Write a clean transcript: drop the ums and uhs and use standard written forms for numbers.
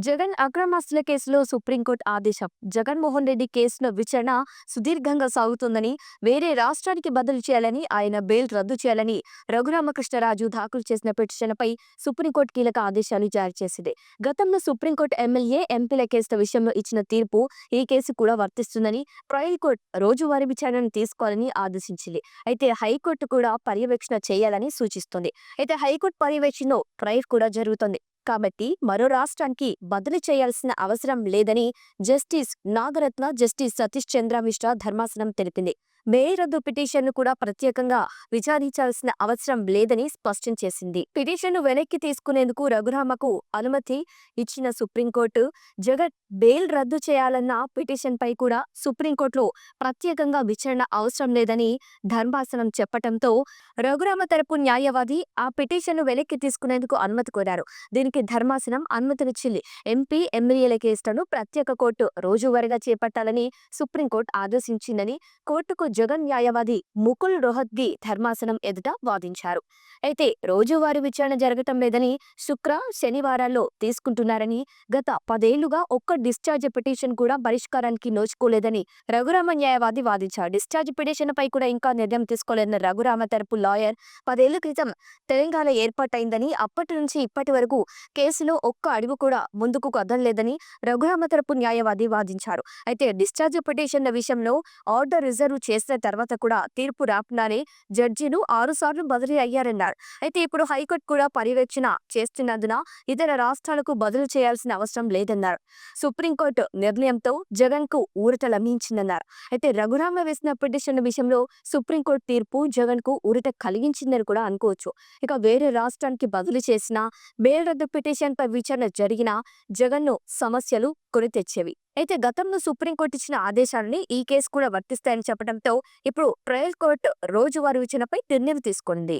జగన్ అక్రమాస్తుల కేసులో సుప్రీంకోర్టు ఆదేశం. జగన్మోహన్ రెడ్డి కేసులో విచారణ సుదీర్ఘంగా సాగుతోందని, వేరే రాష్ట్రానికి బదిలీ చేయాలని, ఆయన బెయిల్ రద్దు చేయాలని రఘురామకృష్ణరాజు దాఖలు చేసిన పిటిషన్పై సుప్రీంకోర్టు కీలక ఆదేశాలు జారీ చేసింది. గతంలో సుప్రీంకోర్టు ఎమ్మెల్యే, ఎంపీల కేసుల విషయంలో ఇచ్చిన తీర్పు ఈ కేసు కూడా వర్తిస్తుందని, ట్రయల్ కోర్టు రోజువారీ విచారణను తీసుకోవాలని ఆదేశించింది. అయితే హైకోర్టు కూడా పర్యవేక్షణ చేయాలని సూచిస్తోంది. అయితే హైకోర్టు పర్యవేక్షణలో ట్రయల్ కూడా జరుగుతోంది. కాబట్టి మరో రాష్ట్రానికి బదిలీ చేయాల్సిన అవసరం లేదని జస్టిస్ నాగరత్న, జస్టిస్ సతీష్ చంద్ర మిశ్రా ధర్మాసనం తెలిపింది. బెయిల్ రద్దు పిటిషన్ను కూడా ప్రత్యేకంగా విచారించాల్సిన అవసరం లేదని స్పష్టం చేసింది. పిటిషన్ను వెనక్కి తీసుకునేందుకు రఘురామకు అనుమతి ఇచ్చిన సుప్రీంకోర్టు, జగన్ బెయిల్ రద్దు చేయాలన్న పిటిషన్పై కూడా సుప్రీంకోర్టులో ప్రత్యేకంగా విచారణ అవసరం లేదని ధర్మాసనం చెప్పడంతో రఘురామ తరపు న్యాయవాది ఆ పిటిషన్ను వెనక్కి తీసుకునేందుకు అనుమతి కోరారు. దీనికి ధర్మాసనం అనుమతినిచ్చింది. ఎంపీ, ఎమ్మెల్యేల కేసులను ప్రత్యేక కోర్టు రోజువారీగా చేపట్టాలని సుప్రీంకోర్టు ఆదేశించిందని కోర్టుకు జగన్ న్యాయవాది ముకుల్ రోహత్గి ధర్మాసనం ఎదుట వాదించారు. అయితే రోజువారీ విచారణ జరగటం లేదని, శుక్ర, శనివారాల్లో తీసుకుంటున్నారని, గత 10 ఏళ్లుగా ఒక్క డిశ్చార్జ్ పిటిషన్ కూడా పరిష్కారానికి నోచుకోలేదని రఘురామ న్యాయవాది వాదించారు. డిశ్చార్జ్ పిటిషన్ పై కూడా ఇంకా నిర్ణయం తీసుకోలేదన్న రఘురామ తరపు లాయర్, 10 ఏళ్ల క్రితం తెలంగాణ ఏర్పాటైందని, అప్పటి నుంచి ఇప్పటి వరకు కేసులో ఒక్క అడుగు కూడా ముందుకు కదలలేదని రఘురామ తరపు న్యాయవాది వాదించారు. అయితే డిశ్చార్జ్ పిటిషన్ల విషయంలో ఆర్డర్ రిజర్వ్ చేసిన తర్వాత కూడా తీర్పు రాకుండానే జడ్జీలు 6 సార్లు బదిలీ అయ్యారన్నారు. అయితే ఇప్పుడు హైకోర్టు కూడా పర్యవేక్షణ చేస్తున్నందున ఇతర రాష్ట్రాలకు బదిలీ చేయాల్సిన అవసరం లేదన్నారు. సుప్రీంకోర్టు నిర్ణయంతో జగన్ కు ఊరట లభించిందన్నారు. అయితే రఘురామ వేసిన పిటిషన్ విషయంలో సుప్రీంకోర్టు తీర్పు జగన్ కు ఊరట కలిగించిందని కూడా అనుకోవచ్చు. ఇక వేరే రాష్ట్రానికి బదిలీ చేసిన, బెయిల్ రద్దు పిటిషన్ పై విచారణ జరిగిన జగన్ ను సమస్యలు కొని తెచ్చేవి. అయితే గతంలో సుప్రీంకోర్టు ఇచ్చిన ఆదేశాలని ఈ కేసు కూడా వర్తిస్తాయని చెప్పడంతో ఇప్పుడు ట్రయల్ కోర్టు రోజువారీ విచారణపై నిర్ణయం తీసుకుంది.